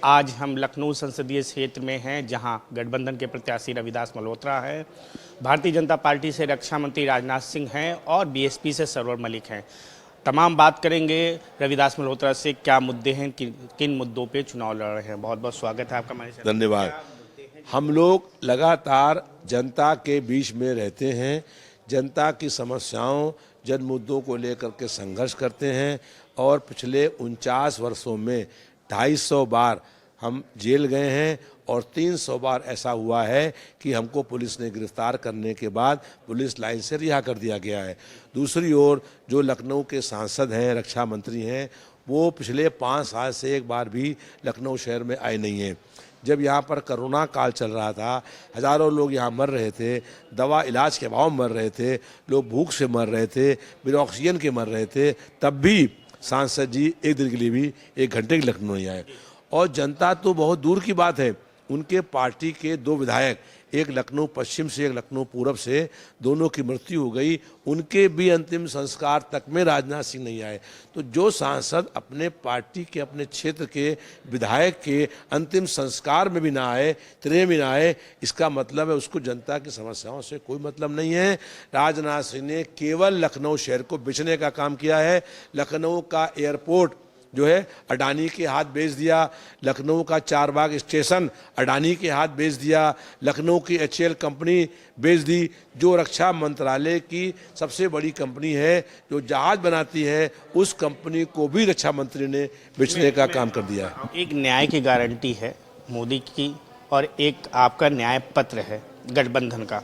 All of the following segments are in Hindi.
आज हम लखनऊ संसदीय क्षेत्र में हैं, जहां गठबंधन के प्रत्याशी रविदास मल्होत्रा हैं, भारतीय जनता पार्टी से रक्षा मंत्री राजनाथ सिंह हैं और बीएसपी से सरवर मलिक हैं। तमाम बात करेंगे रविदास मल्होत्रा से, क्या मुद्दे हैं, किन मुद्दों पे चुनाव लड़ रहे हैं। बहुत बहुत स्वागत है आपका हमारे साथ। धन्यवाद। हम लोग लगातार जनता के बीच में रहते हैं, जनता की समस्याओं, जन मुद्दों को लेकर के संघर्ष करते हैं और पिछले 49 वर्षों में 250 बार हम जेल गए हैं और 300 बार ऐसा हुआ है कि हमको पुलिस ने गिरफ्तार करने के बाद पुलिस लाइन से रिहा कर दिया गया है। दूसरी ओर जो लखनऊ के सांसद हैं, रक्षा मंत्री हैं, वो पिछले 5 साल से एक बार भी लखनऊ शहर में आए नहीं हैं। जब यहाँ पर कोरोना काल चल रहा था, हज़ारों लोग यहाँ मर रहे थे, दवा इलाज के अभाव मर रहे थे, लोग भूख से मर रहे थे, बिना ऑक्सीजन के मर रहे थे, तब भी सांसद जी एक दिन के लिए भी 1 घंटे के लखनऊ नहीं आए। और जनता तो बहुत दूर की बात है, उनके पार्टी के 2 विधायक, एक लखनऊ पश्चिम से एक लखनऊ पूरब से, दोनों की मृत्यु हो गई, उनके भी अंतिम संस्कार तक में राजनाथ सिंह नहीं आए। तो जो सांसद अपने पार्टी के, अपने क्षेत्र के विधायक के अंतिम संस्कार में भी ना आए, त्रेय में ना आए, इसका मतलब है उसको जनता की समस्याओं से कोई मतलब नहीं है। राजनाथ सिंह ने केवल लखनऊ शहर को बेचने का काम किया है। लखनऊ का एयरपोर्ट जो है अडानी के हाथ बेच दिया, लखनऊ का चारबाग स्टेशन अडानी के हाथ बेच दिया, लखनऊ की HAL कंपनी बेच दी, जो रक्षा मंत्रालय की सबसे बड़ी कंपनी है, जो जहाज बनाती है, उस कंपनी को भी रक्षा मंत्री ने बेचने का काम कर दिया। एक न्याय की गारंटी है मोदी की और एक आपका न्याय पत्र है गठबंधन का।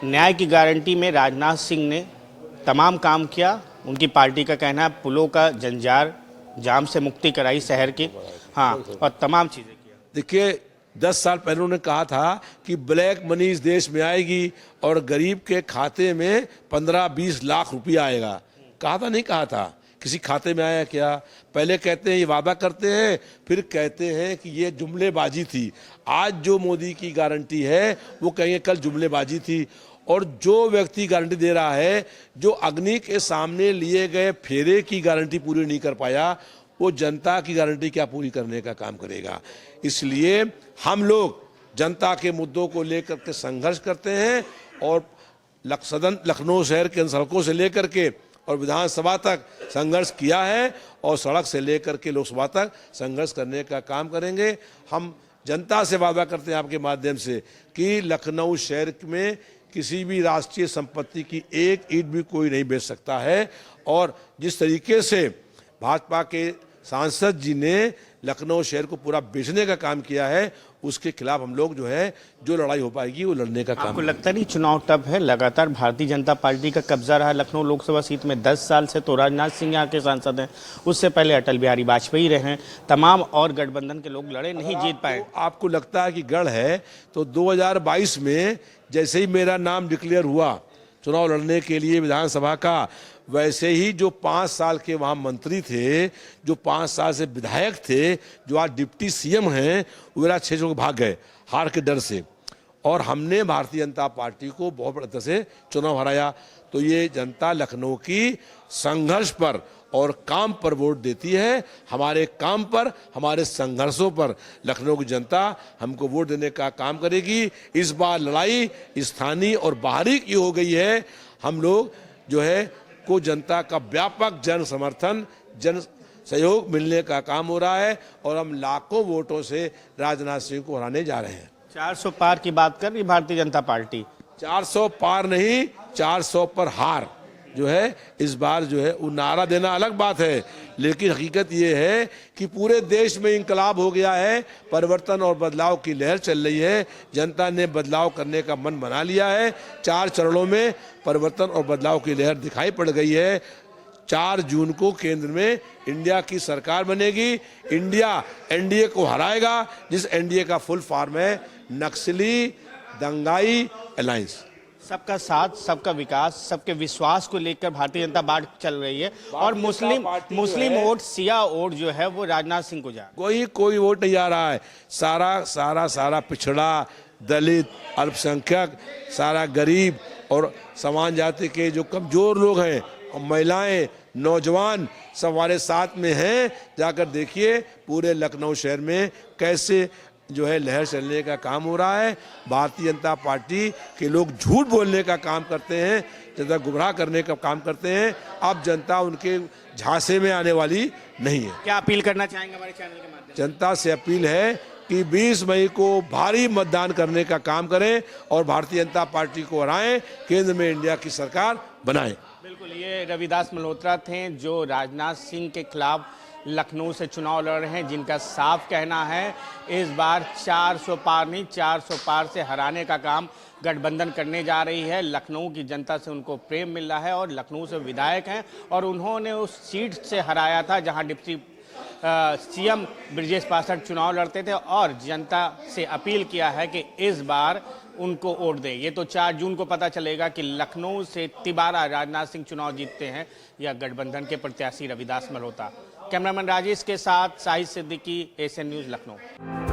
न्याय की गारंटी में राजनाथ सिंह ने तमाम काम किया। उनकी पार्टी का कहना है पुलों का जंजार, जाम से मुक्ति कराई शहर की, हाँ, और तमाम चीजें किया। देखिए 10 साल पहले उन्होंने कहा था कि ब्लैक मनी इस देश में आएगी और गरीब के खाते में 15-20 लाख रुपया आएगा। कहा था, नहीं कहा था? किसी खाते में आया क्या? पहले कहते हैं ये वादा करते हैं, फिर कहते हैं कि ये जुमलेबाजी थी। आज जो मोदी की गारंटी है वो कहेंगे कल जुमलेबाजी थी। और जो व्यक्ति गारंटी दे रहा है, जो अग्नि के सामने लिए गए फेरे की गारंटी पूरी नहीं कर पाया, वो जनता की गारंटी क्या पूरी करने का काम करेगा। इसलिए हम लोग जनता के मुद्दों को लेकर के संघर्ष करते हैं और लखनऊ शहर के सड़कों से लेकर के और विधानसभा तक संघर्ष किया है और सड़क से लेकर के लोकसभा तक संघर्ष करने का काम करेंगे। हम जनता से वादा करते हैं आपके माध्यम से कि लखनऊ शहर में किसी भी राष्ट्रीय संपत्ति की एक ईंट भी कोई नहीं बेच सकता है। और जिस तरीके से भाजपा के सांसद जी ने लखनऊ शहर को पूरा बेचने का काम किया है, उसके खिलाफ हम लोग जो है जो लड़ाई हो पाएगी वो लड़ने का काम। आपको लगता नहीं चुनाव टफ है? लगातार भारतीय जनता पार्टी का कब्जा रहा लखनऊ लोकसभा सीट में 10 साल से। तो राजनाथ सिंह यहाँ के सांसद हैं, उससे पहले अटल बिहारी वाजपेयी रहे हैं, तमाम और गठबंधन के लोग लड़े, नहीं जीत पाए। आपको लगता है कि गढ़ है तो 2022 में जैसे ही मेरा नाम डिक्लेयर हुआ चुनाव लड़ने के लिए विधानसभा का, वैसे ही जो 5 साल के वहाँ मंत्री थे, जो 5 साल से विधायक थे, जो आज डिप्टी CM हैं, वो मेरा 6 को भाग गए हार के डर से। और हमने भारतीय जनता पार्टी को बहुत बड़े तरह से चुनाव हराया। तो ये जनता लखनऊ की संघर्ष पर और काम पर वोट देती है। हमारे काम पर, हमारे संघर्षों पर लखनऊ की जनता हमको वोट देने का काम करेगी। इस बार लड़ाई स्थानीय और बाहरी की हो गई है। हम लोग जो है को जनता का व्यापक जन समर्थन, जन सहयोग मिलने का काम हो रहा है और हम लाखों वोटों से राजनाथ सिंह को हराने जा रहे हैं। 400 पार की बात कर रही भारतीय जनता पार्टी। 400 पार नहीं, 400 पर हार जो है इस बार जो है वो नारा देना अलग बात है, लेकिन हकीकत ये है कि पूरे देश में इंकलाब हो गया है, परिवर्तन और बदलाव की लहर चल रही है। जनता ने बदलाव करने का मन बना लिया है। 4 चरणों में परिवर्तन और बदलाव की लहर दिखाई पड़ गई है। 4 जून को केंद्र में इंडिया की सरकार बनेगी। इंडिया NDA को हराएगा, जिस NDA का फुल फॉर्म है नक्सली दंगाई अलायंस। सबका साथ, सबका विकास, सबके विश्वास को लेकर भारतीय जनता पार्टी चल रही है। और मुस्लिम वोट, सिया वोट जो है वो राजनाथ सिंह को जा, कोई वोट नहीं आ रहा है। सारा पिछड़ा, दलित, अल्पसंख्यक, सारा गरीब और समाज जाति के जो कमजोर लोग हैं, और महिलाएं, नौजवान सब हमारे साथ में हैं। जाकर देखिए पूरे लखनऊ शहर में कैसे जो है लहर चलने का काम हो रहा है। भारतीय जनता पार्टी के लोग झूठ बोलने का काम करते हैं, जनता गुमराह करने का काम करते हैं। अब जनता उनके झांसे में आने वाली नहीं है। क्या अपील करना चाहेंगे हमारे चैनल के माध्यम से? जनता से अपील है कि 20 मई को भारी मतदान करने का काम करें और भारतीय जनता पार्टी को हराएं, केंद्र में इंडिया की सरकार बनाएं। बिल्कुल, ये रविदास मल्होत्रा थे जो राजनाथ सिंह के खिलाफ लखनऊ से चुनाव लड़ रहे हैं, जिनका साफ कहना है इस बार 400 पार नहीं 400 पार से हराने का काम गठबंधन करने जा रही है। लखनऊ की जनता से उनको प्रेम मिल रहा है और लखनऊ से विधायक हैं और उन्होंने उस सीट से हराया था जहां डिप्टी सीएम ब्रजेश पाठक चुनाव लड़ते थे और जनता से अपील किया है कि इस बार उनको वोट दें। ये तो 4 जून को पता चलेगा कि लखनऊ से तिबारा राजनाथ सिंह चुनाव जीतते हैं या गठबंधन के प्रत्याशी रविदास मल्होत्रा। कैमरामैन राजेश के साथ साहिद सिद्दीकी, एशियन न्यूज़, लखनऊ।